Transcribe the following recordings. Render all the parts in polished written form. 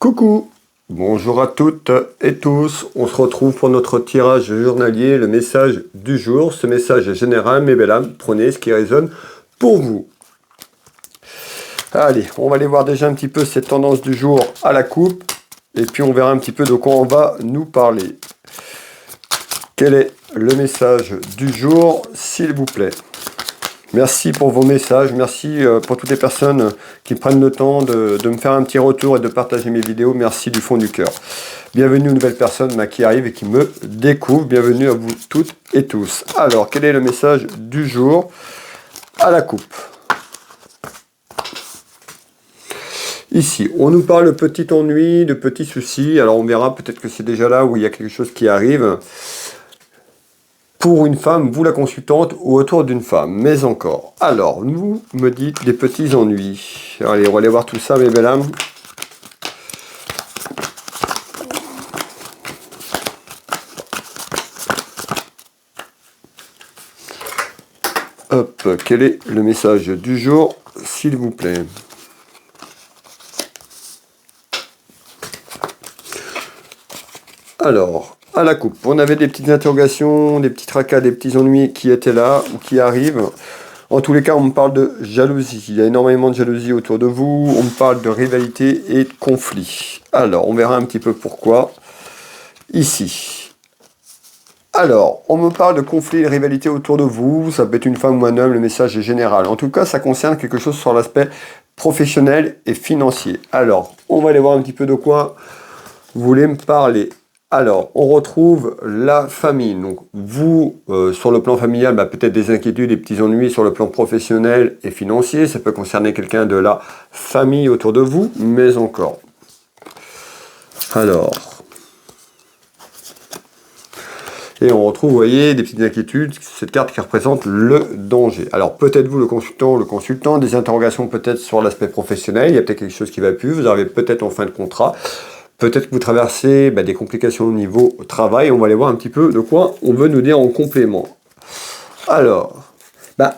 Coucou, bonjour à toutes et tous, on se retrouve pour notre tirage journalier, le message du jour. Ce message est général, mes belles âmes, prenez ce qui résonne pour vous. Allez, on va aller voir déjà un petit peu cette tendance du jour à la coupe, et puis on verra un petit peu de quoi on va nous parler. Quel est le message du jour, s'il vous plaît? Merci pour vos messages, merci pour toutes les personnes qui prennent le temps de me faire un petit retour et de partager mes vidéos. Merci du fond du cœur. Bienvenue aux nouvelles personnes qui arrivent et qui me découvrent. Bienvenue à vous toutes et tous. Alors, quel est le message du jour à la coupe? Ici, on nous parle de petits ennuis, de petits soucis. Alors, on verra peut-être que c'est déjà là où il y a quelque chose qui arrive. Pour une femme, vous la consultante, ou autour d'une femme, mais encore. Alors, vous me dites des petits ennuis. Allez, on va aller voir tout ça, mes belles âmes. Hop, quel est le message du jour, s'il vous plaît? Alors, à la coupe, on avait des petites interrogations, des petits tracas, des petits ennuis qui étaient là ou qui arrivent. En tous les cas, on me parle de jalousie. Il y a énormément de jalousie autour de vous. On me parle de rivalité et de conflit. Alors, on verra un petit peu pourquoi. Ici. Alors, on me parle de conflit et de rivalité autour de vous. Ça peut être une femme ou un homme, le message est général. En tout cas, ça concerne quelque chose sur l'aspect professionnel et financier. Alors, on va aller voir un petit peu de quoi vous voulez me parler. Alors, on retrouve la famille. Donc, vous, sur le plan familial, peut-être des inquiétudes, des petits ennuis sur le plan professionnel et financier. Ça peut concerner quelqu'un de la famille autour de vous, mais encore. Alors. Et on retrouve, vous voyez, des petites inquiétudes. Cette carte qui représente le danger. Alors, peut-être vous, le consultant, des interrogations peut-être sur l'aspect professionnel. Il y a peut-être quelque chose qui ne va plus. Vous arrivez peut-être en fin de contrat. Peut-être que vous traversez des complications au niveau travail. On va aller voir un petit peu de quoi on veut nous dire en complément. Alors,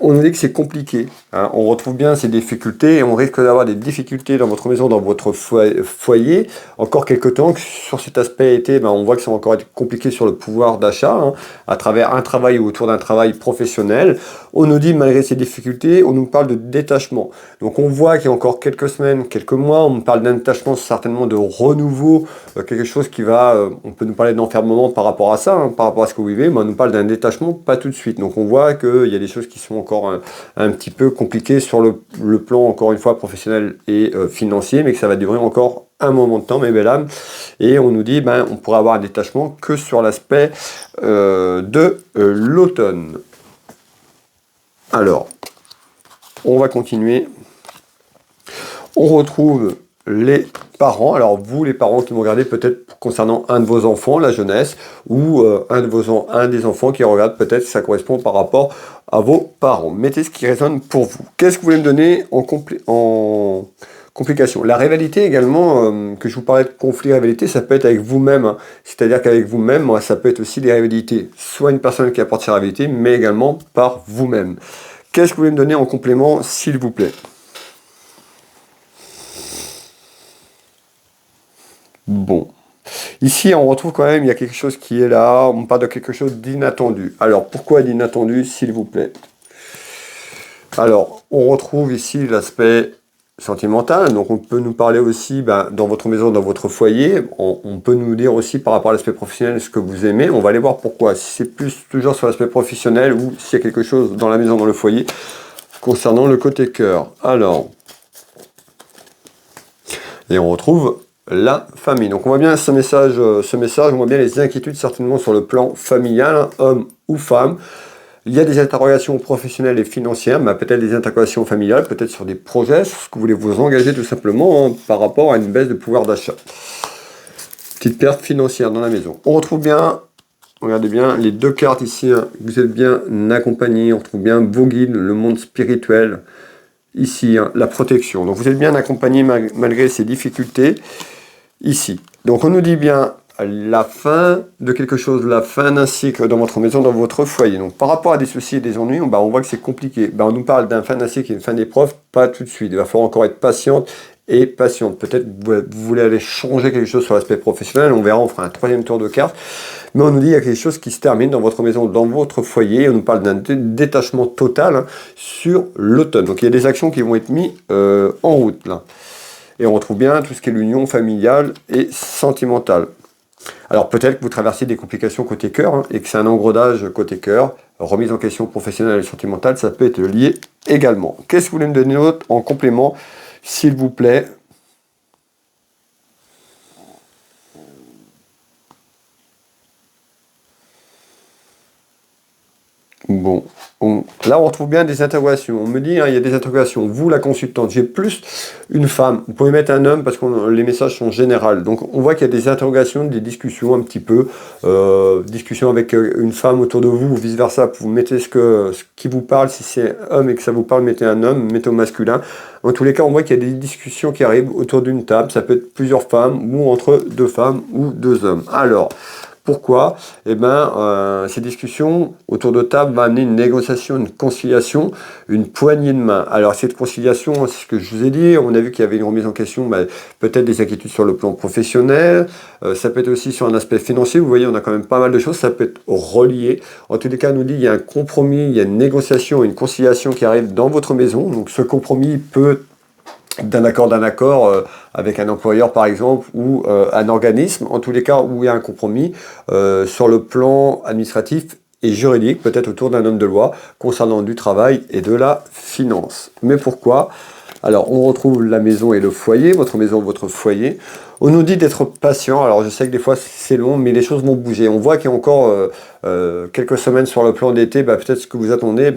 on nous dit que c'est compliqué. Hein. On retrouve bien ces difficultés et on risque d'avoir des difficultés dans votre maison, dans votre foyer. Encore quelques temps, sur cet aspect été, on voit que ça va encore être compliqué sur le pouvoir d'achat, à travers un travail ou autour d'un travail professionnel. On nous dit, malgré ces difficultés, on nous parle de détachement. Donc on voit qu'il y a encore quelques semaines, quelques mois, on me parle d'un détachement, certainement de renouveau, quelque chose qui va, on peut nous parler d'enfermement par rapport à ça, par rapport à ce que vous vivez, mais on nous parle d'un détachement, pas tout de suite. Donc on voit qu'il y a des choses qui sont encore un petit peu compliquées sur le plan, encore une fois, professionnel et financier, mais que ça va durer encore un moment de temps, mes belles âmes. Et on nous dit, on pourra avoir un détachement que sur l'aspect de l'automne. Alors, on va continuer. On retrouve les parents. Alors vous, les parents qui m'ont regardé peut-être concernant un de vos enfants, la jeunesse, ou un des enfants qui regarde peut-être si ça correspond par rapport à vos parents. Mettez ce qui résonne pour vous. Qu'est-ce que vous voulez me donner en complication? La rivalité également, que je vous parlais de conflit, rivalité, ça peut être avec vous-même. C'est-à-dire qu'avec vous-même, ça peut être aussi des rivalités. Soit une personne qui apporte sa rivalité, mais également par vous-même. Qu'est-ce que vous voulez me donner en complément, s'il vous plaît? Bon. Ici, on retrouve quand même, il y a quelque chose qui est là. On parle de quelque chose d'inattendu. Alors, pourquoi d'inattendu, s'il vous plaît? Alors, on retrouve ici l'aspect sentimental. Donc, on peut nous parler aussi, dans votre maison, dans votre foyer. On peut nous dire aussi par rapport à l'aspect professionnel ce que vous aimez. On va aller voir pourquoi. Si c'est plus toujours sur l'aspect professionnel ou s'il y a quelque chose dans la maison, dans le foyer, concernant le côté cœur. Alors, et on retrouve la famille. Donc on voit bien ce message, on voit bien les inquiétudes certainement sur le plan familial, homme ou femme. Il y a des interrogations professionnelles et financières, peut-être des interrogations familiales, peut-être sur des projets, sur ce que vous voulez vous engager tout simplement par rapport à une baisse de pouvoir d'achat. Petite perte financière dans la maison. On retrouve bien, regardez bien, les deux cartes ici, vous êtes bien accompagnés, on retrouve bien vos guides, le monde spirituel. Ici, la protection. Donc vous êtes bien accompagné malgré ces difficultés. Ici. Donc on nous dit bien la fin de quelque chose, la fin d'un cycle dans votre maison, dans votre foyer. Donc par rapport à des soucis et des ennuis, on voit que c'est compliqué. On nous parle d'un fin d'un cycle et une fin d'épreuve, pas tout de suite. Il va falloir encore être patiente et patiente. Peut-être que vous voulez aller changer quelque chose sur l'aspect professionnel, on verra, on fera un troisième tour de cartes. Mais on nous dit qu'il y a quelque chose qui se termine dans votre maison, dans votre foyer. On nous parle d'un détachement total hein, sur l'automne. Donc il y a des actions qui vont être mises en route là. Et on retrouve bien tout ce qui est l'union familiale et sentimentale. Alors peut-être que vous traversez des complications côté cœur hein, et que c'est un engrenage côté cœur, remise en question professionnelle et sentimentale, ça peut être lié également. Qu'est-ce que vous voulez me donner d'autre en complément, s'il vous plaît? Bon, là on retrouve bien des interrogations. On me dit, hein, il y a des interrogations. Vous, la consultante, j'ai plus une femme. Vous pouvez mettre un homme parce que les messages sont généraux. Donc on voit qu'il y a des interrogations, des discussions un petit peu. Discussion avec une femme autour de vous ou vice-versa. Vous mettez ce qui vous parle. Si c'est homme et que ça vous parle, mettez un homme, mettez au masculin. En tous les cas, on voit qu'il y a des discussions qui arrivent autour d'une table. Ça peut être plusieurs femmes ou entre deux femmes ou deux hommes. Alors... pourquoi? Eh bien, ces discussions autour de table vont amener une négociation, une conciliation, une poignée de main. Alors, cette conciliation, c'est ce que je vous ai dit, on a vu qu'il y avait une remise en question, peut-être des inquiétudes sur le plan professionnel, ça peut être aussi sur un aspect financier, vous voyez, on a quand même pas mal de choses, ça peut être relié. En tous les cas, on nous dit qu'il y a un compromis, il y a une négociation, une conciliation qui arrive dans votre maison, donc ce compromis peut d'un accord avec un employeur par exemple ou un organisme, en tous les cas où il y a un compromis sur le plan administratif et juridique, peut-être autour d'un homme de loi concernant du travail et de la finance. Mais pourquoi? Alors on retrouve la maison et le foyer, votre maison, votre foyer. On nous dit d'être patient, alors je sais que des fois c'est long, mais les choses vont bouger. On voit qu'il y a encore quelques semaines sur le plan d'été, peut-être ce que vous attendez,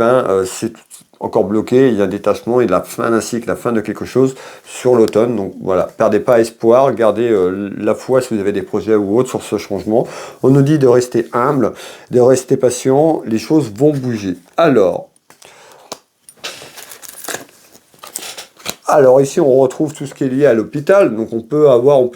c'est encore bloqué, il y a un détachement et de la fin d'un cycle, la fin de quelque chose sur l'automne. Donc voilà, perdez pas espoir, gardez la foi si vous avez des projets ou autres sur ce changement. On nous dit de rester humble, de rester patient, les choses vont bouger. Alors ici on retrouve tout ce qui est lié à l'hôpital, donc on peut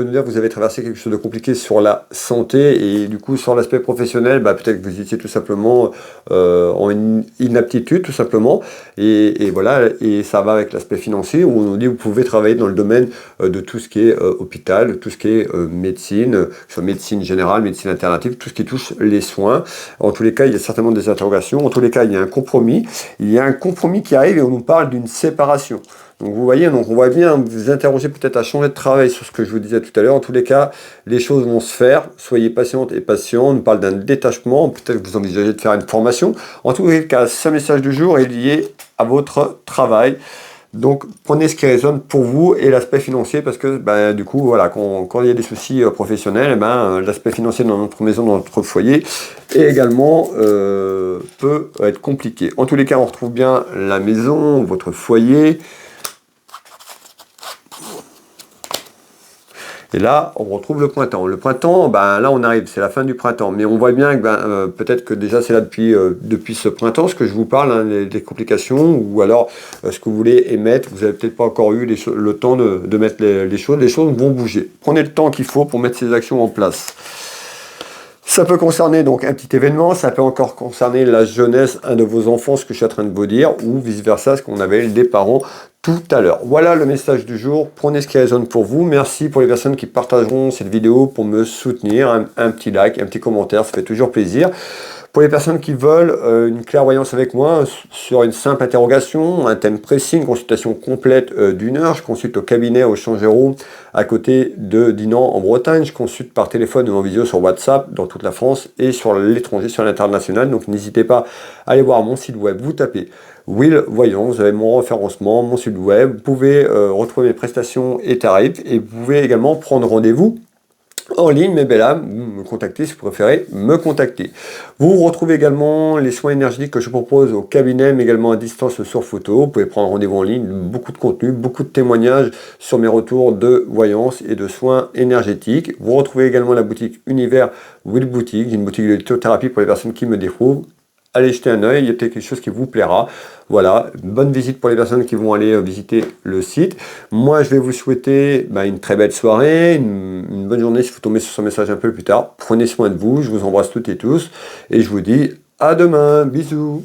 nous dire que vous avez traversé quelque chose de compliqué sur la santé et du coup sur l'aspect professionnel, peut-être que vous étiez tout simplement en inaptitude tout simplement et voilà, et ça va avec l'aspect financier où on nous dit que vous pouvez travailler dans le domaine de tout ce qui est hôpital, tout ce qui est médecine, que ce soit médecine générale, médecine alternative, tout ce qui touche les soins. En tous les cas il y a certainement des interrogations, en tous les cas il y a un compromis qui arrive et on nous parle d'une séparation. Donc vous voyez, on voit bien, vous interrogez peut-être à changer de travail sur ce que je vous disais tout à l'heure. En tous les cas, les choses vont se faire. Soyez patiente et patient. On nous parle d'un détachement. Peut-être que vous envisagez de faire une formation. En tous les cas, ce message du jour est lié à votre travail. Donc prenez ce qui résonne pour vous et l'aspect financier parce que du coup voilà quand il y a des soucis professionnels, l'aspect financier dans notre maison, dans notre foyer et également peut être compliqué. En tous les cas, on retrouve bien la maison, votre foyer. Et là, on retrouve le printemps. Le printemps, là, on arrive, c'est la fin du printemps. Mais on voit bien que peut-être que déjà, c'est là depuis ce printemps, ce que je vous parle, des complications, ou alors ce que vous voulez émettre. Vous n'avez peut-être pas encore eu le temps de mettre les choses. Les choses vont bouger. Prenez le temps qu'il faut pour mettre ces actions en place. Ça peut concerner donc un petit événement, ça peut encore concerner la jeunesse, un de vos enfants, ce que je suis en train de vous dire, ou vice-versa, ce qu'on avait des parents tout à l'heure. Voilà le message du jour, prenez ce qui résonne pour vous. Merci pour les personnes qui partageront cette vidéo pour me soutenir. Un petit like, un petit commentaire, ça fait toujours plaisir. Pour les personnes qui veulent une clairvoyance avec moi sur une simple interrogation, un thème précis, une consultation complète d'1 heure, je consulte au cabinet au Changero à côté de Dinan en Bretagne. Je consulte par téléphone ou en vidéo sur WhatsApp dans toute la France et sur l'étranger, sur l'international. Donc n'hésitez pas à aller voir mon site web, vous tapez Will Voyant, vous avez mon référencement, mon site web, vous pouvez retrouver mes prestations et tarifs et vous pouvez également prendre rendez-vous en ligne, mes belles âmes, me contacter si vous préférez me contacter. Vous retrouvez également les soins énergétiques que je propose au cabinet, mais également à distance sur photo. Vous pouvez prendre rendez-vous en ligne, beaucoup de contenu, beaucoup de témoignages sur mes retours de voyance et de soins énergétiques. Vous retrouvez également la boutique Univers Will Boutique, une boutique de lithothérapie pour les personnes qui me découvrent. Allez jeter un œil, il y a peut-être quelque chose qui vous plaira. Voilà, bonne visite pour les personnes qui vont aller visiter le site. Moi, je vais vous souhaiter une très belle soirée, une bonne journée si vous tombez sur ce message un peu plus tard. Prenez soin de vous, je vous embrasse toutes et tous et je vous dis à demain, bisous.